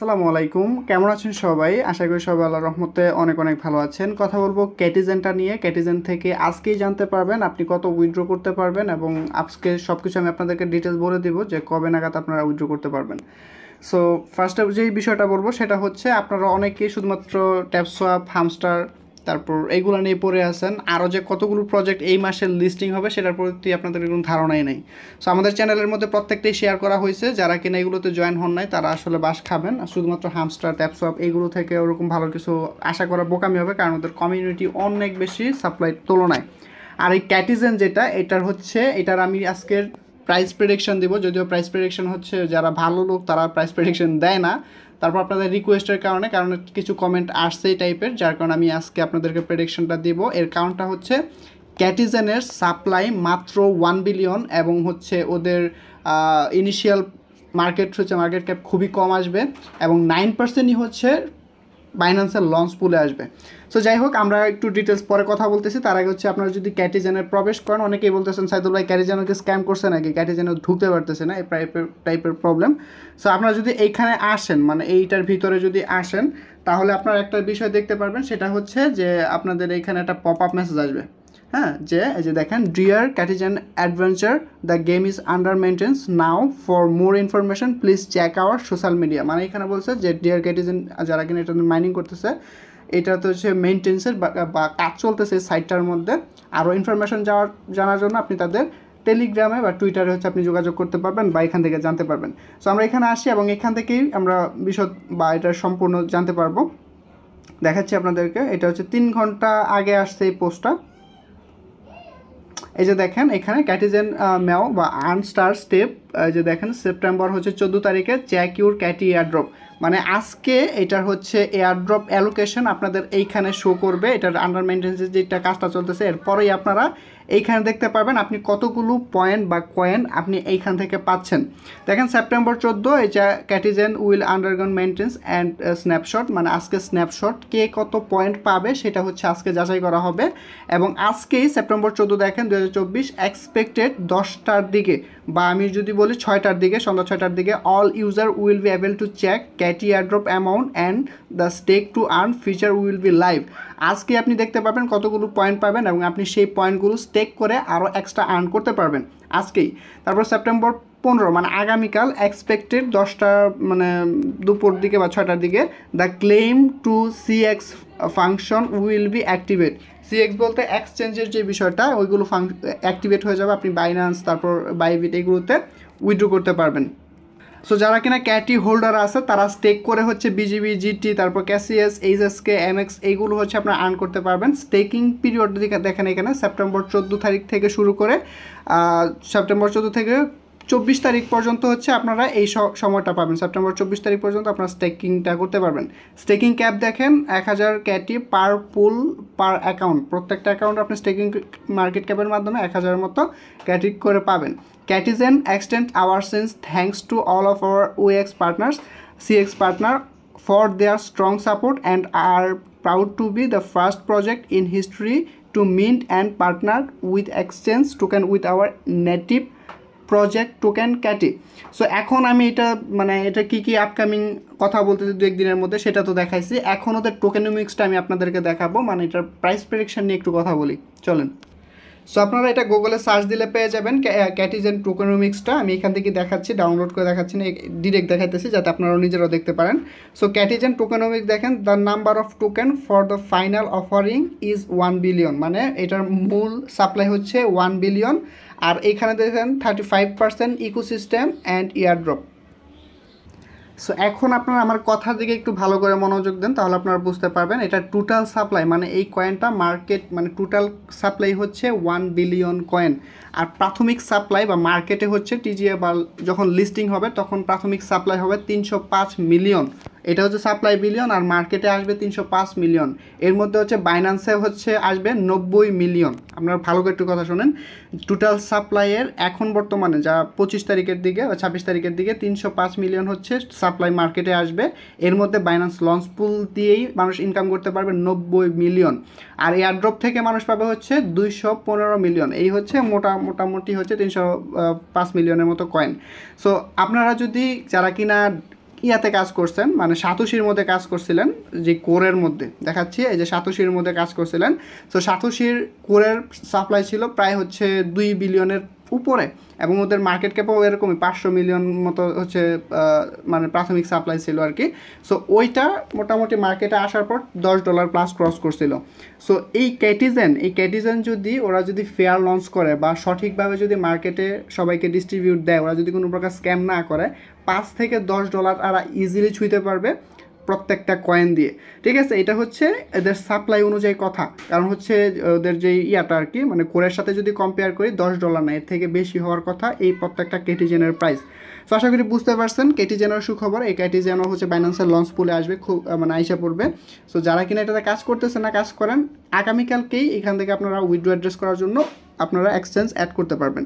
আসসালামু আলাইকুম, কেমন আছেন সবাই? আশা করি সবাই আল্লাহর রহমতে অনেক অনেক ভালো আছেন। কথা বলবো ক্যাটিজেনটা নিয়ে। ক্যাটিজেন থেকে আজকেই জানতে পারবেন আপনি কত উইথড্র করতে পারবেন, এবং আজকে সব কিছু আমি আপনাদেরকে ডিটেলস বলে দিব যে কবে নাগাদ আপনারা উইথড্র করতে পারবেন। সো ফার্স্টে যেই বিষয়টা বলবো সেটা হচ্ছে, আপনারা অনেকেই শুধুমাত্র ট্যাপসোয়াপ, হামস্টার, তারপর এইগুলো নিয়ে পড়ে আছেন। আরও যে কতগুলো প্রজেক্ট এই মাসে লিস্টিং হবে সেটার প্রতি আপনাদের কোনো ধারণাই নেই। সো আমাদের চ্যানেলের মধ্যে প্রত্যেকটাই শেয়ার করা হয়েছে, যারা কিনা এগুলোতে জয়েন হন নাই তারা আসলে বাস খাবেন। আর শুধুমাত্র হামস্টার, ট্যাপসোয়াপ এইগুলো থেকে ওরকম ভালো কিছু আশা করা বোকামি হবে, কারণ ওদের কমিউনিটি অনেক বেশি সাপ্লাইয়ের তুলনায়। আর এই ক্যাটিজেন যেটা, এটার আমি আজকের প্রাইস প্রেডিকশন দিব। যদিও প্রাইস প্রেডিকশন হচ্ছে যারা ভালো লোক তারা প্রাইস প্রেডিকশন দেয় না, তারপর আপনাদের রিকোয়েস্টের কারণে, কারণ কিছু কমেন্ট আসছে এই টাইপের, যার কারণে আমি আজকে আপনাদেরকে প্রেডিকশনটা দিব। এর কারণটা হচ্ছে ক্যাটিজেনের সাপ্লাই মাত্র 1 বিলিয়ন, এবং হচ্ছে ওদের ইনিশিয়াল মার্কেট ক্যাপ খুবই কম আসবে, এবং 9%ই হচ্ছে বাইন্যান্সের লঞ্চ পুলে আসবে। সো যাই হোক, আমরা একটু ডিটেলস পরে কথা বলতেছি। তার আগে হচ্ছে, আপনারা যদি ক্যাটিজেনে প্রবেশ করেন, অনেকেই বলতেছেন সাইদুল ভাই ক্যাটিজেনকে স্ক্যাম করছে নাকি, ক্যাটিজেনে ঢুকতে পারতেছে না, এই টাইপের প্রবলেম। সো আপনারা যদি এইখানে আসেন, মানে এইটার ভিতরে যদি আসেন, তাহলে আপনারা একটা বিষয় দেখতে পারবেন, সেটা হচ্ছে যে আপনাদের এইখানে একটা পপ আপ মেসেজ আসবে। হ্যাঁ, যে এই যে দেখেন, dear Catizen adventure, the game is under maintenance now, for more information please check our social media. মানে এখানে বলছে যে ডিয়ার ক্যাটিজেন, যারা কিনা এটা মাইনিং করতেছে, এটা তো হচ্ছে মেনটেন্সের বা কাজ চলতেছে সাইটটার মধ্যে। আরও ইনফরমেশন জানার জন্য আপনি তাদের টেলিগ্রামে বা টুইটারে হচ্ছে আপনি যোগাযোগ করতে পারবেন, বা এখান থেকে জানতে পারবেন। সো আমরা এখানে আসি, এবং এখান থেকেই আমরা বিশদ বা এটা সম্পূর্ণ জানতে পারবো। দেখাচ্ছি আপনাদেরকে, এটা হচ্ছে 3 ঘন্টা আগে আসছে এই পোস্টটা। এই যে দেখেন, এখানে ক্যাটিজেন ম্যাও বা আনস্টার স্টেপ, যে দেখেন সেপ্টেম্বর হচ্ছে 14 তারিখে চেক ইউর ক্যাটি এয়ারড্রপ। মানে আজকে এটার হচ্ছে এয়ারড্রপ অ্যালোকেশন আপনাদের এইখানে শো করবে। এটার আন্ডার মেনটেন্সের যেটা কাজটা চলতেছে, এরপরেই আপনারা এইখানে দেখতে পারবেন আপনি কতগুলো পয়েন্ট বা কয়েন আপনি এইখান থেকে পাচ্ছেন। দেখেন সেপ্টেম্বর 14, এটা Catizen will undergone maintenance and snapshot, মানে আজকে স্ন্যাপশট কে কত পয়েন্ট পাবে সেটা হচ্ছে আজকে যাচাই করা হবে। এবং আজকেই সেপ্টেম্বর 14 দেখেন 2024 এক্সপেক্টেড 10টার দিকে, বা আমি যদি বলি 6টার দিকে, সন্ধ্যা 6টার দিকে, all user will be able to check CATI airdrop amount and the stake to earn feature will be live. আজকে আপনি দেখতে পাবেন কতগুলো পয়েন্ট পাবেন, এবং আপনি সেই পয়েন্টগুলো স্টেক করে আরও এক্সট্রা আর্ন করতে পারবেন আজকেই। তারপর সেপ্টেম্বর 15, মানে আগামীকাল, এক্সপেক্টেড 10টা, মানে দুপুর দিকে বা 6টার দিকে, the claim to CX function will be activate. CX বলতে এক্সচেঞ্জের যে বিষয়টা, ওইগুলো অ্যাক্টিভেট হয়ে যাবে, আপনি বাইন্যান্স, তারপর বাইবিট, এগুলোতে উইথড্র করতে পারবেন। সো যারা কিনা ক্যাটি হোল্ডার আছে তারা স্টেক করে হচ্ছে বিজিবি, জিটি, তারপর ক্যাসিএস, এইচএসকে, এমএক্স, এইগুলো হচ্ছে আপনারা আর্ন করতে পারবেন। স্টেকিং পিরিয়ড দেখেন এখানে সেপ্টেম্বর 14 তারিখ থেকে শুরু করে সেপ্টেম্বর 14 থেকে 24 তারিখ পর্যন্ত হচ্ছে আপনারা এই সময়টা পাবেন। সেপ্টেম্বর 24 তারিখ পর্যন্ত আপনারা স্টেকিংটা করতে পারবেন। স্টেকিং ক্যাপ দেখেন 1000 ক্যাটি পার পুল পার অ্যাকাউন্ট। প্রত্যেকটা অ্যাকাউন্ট আপনি স্টেকিং মার্কেট ক্যাপের মাধ্যমে 1000 মতো ক্যাটি করে পাবেন। Catizen extend our since thanks to all of our OX partners, CX partner, for their strong support, and are proud to be the first project in history to mint and partner with exchange token with our native project token CATI. So এখন আমি এটা, মানে এটা কী কী upcoming কথা বলতেছি 2-1 দিনের মধ্যে, সেটা তো দেখাইছি। এখন ওদের টোকেনোমিক্সটা আমি আপনাদেরকে দেখাবো, মানে এটার প্রাইস প্রেডিকশন নিয়ে একটু কথা বলি, চলেন। সো আপনারা এটা গুগলে সার্চ দিলে পেয়ে যাবেন ক্যাটিজেন টোকেনোমিক্সটা। আমি এখান থেকে দেখাচ্ছি, ডাউনলোড করে দেখাচ্ছি না, ডিরেক্ট দেখাইতেছি যাতে আপনারাও নিজেরাও দেখতে পারেন। সো ক্যাটিজেন টোকেনোমিক্স দেখেন, the number of token for the final offering is 1 billion, মানে এটার মূল সাপ্লাই হচ্ছে 1 বিলিয়ন। আর এখানে দেখেন 35% ইকোসিস্টেম অ্যান্ড ইয়ারড্রপ। সো এখন আপনারা আমার কথার দিকে একটু ভালো করে মনোযোগ দেন, তাহলে আপনারা বুঝতে পারবেন এটা টোটাল সাপ্লাই, মানে এই কয়েনটা মার্কেট, মানে টোটাল সাপ্লাই হচ্ছে 1 বিলিয়ন কয়েন। আর প্রাথমিক সাপ্লাই বা মার্কেটে হচ্ছে টিজিএ বা যখন লিস্টিং হবে তখন প্রাথমিক সাপ্লাই হবে 305 মিলিয়ন। এটা হচ্ছে সাপ্লাই বিলিয়ন, আর মার্কেটে আসবে 305 মিলিয়ন। এর মধ্যে হচ্ছে বাইন্যান্সে হচ্ছে আসবে 90 মিলিয়ন। আপনারা ভালো করে একটু কথা শোনেন, টোটাল সাপ্লাইয়ের এখন বর্তমানে যা 25 তারিখের দিকে বা 26 তারিখের দিকে 305 মিলিয়ন হচ্ছে সাপ্লাই মার্কেটে আসবে। এর মধ্যে বাইন্যান্স লঞ্চ পুল দিয়েই মানুষ ইনকাম করতে পারবে 90 মিলিয়ন। আর এয়ারড্রপ থেকে মানুষ পাবে হচ্ছে 215 মিলিয়ন। এই হচ্ছে মোটামুটি হচ্ছে 305 মিলিয়নের মতো কয়েন। সো আপনারা যদি, যারা কিনা ইয়াতে কাজ করছেন, মানে সাতোশির মধ্যে কাজ করছিলেন, যে কোরের মধ্যে দেখাচ্ছি, এই যে সাতোশির মধ্যে কাজ করছিলেন। তো সাতোশির কোরের সাপ্লাই ছিল প্রায় হচ্ছে 2 বিলিয়নের উপরে, এবং ওদের মার্কেট ক্যাপও এরকমই 500 মিলিয়ন মতো হচ্ছে মানে প্রাথমিক সাপ্লাই ছিল আর কি। সো ওইটা মোটামুটি মার্কেটে আসার পর $10 প্লাস ক্রস করছিল। সো এই ক্যাটিজেন যদি ওরা যদি ফেয়ার লঞ্চ করে বা সঠিকভাবে যদি মার্কেটে সবাইকে ডিস্ট্রিবিউট দেয়, ওরা যদি কোনো প্রকার স্ক্যাম না করে, $5 থেকে $10 এরা ইজিলি ছুঁতে পারবে প্রত্যেকটা কয়েন দিয়ে। ঠিক আছে, এটা হচ্ছে এদের সাপ্লাই অনুযায়ী কথা, কারণ হচ্ছে ওদের যে ইয়াটা আর কি, মানে কোরের সাথে যদি কম্পেয়ার করি $10 না, এর থেকে বেশি হওয়ার কথা এই প্রত্যেকটা কেটিজেনের প্রাইস। তো আশা করি বুঝতে পারছেন কেটিজেনের সুখবর। এই কেটিজেনও হচ্ছে বাইন্যান্সের লঞ্চ পুলে আসবে, খুব মানে আইসা পড়বে। সো যারা কিনা এটাতে কাজ করতেছেন না, কাজ করেন, আগামীকালকেই এখান থেকে আপনারা উইথড্র অ্যাড্রেস করার জন্য আপনারা এক্সচেঞ্জ অ্যাড করতে পারবেন।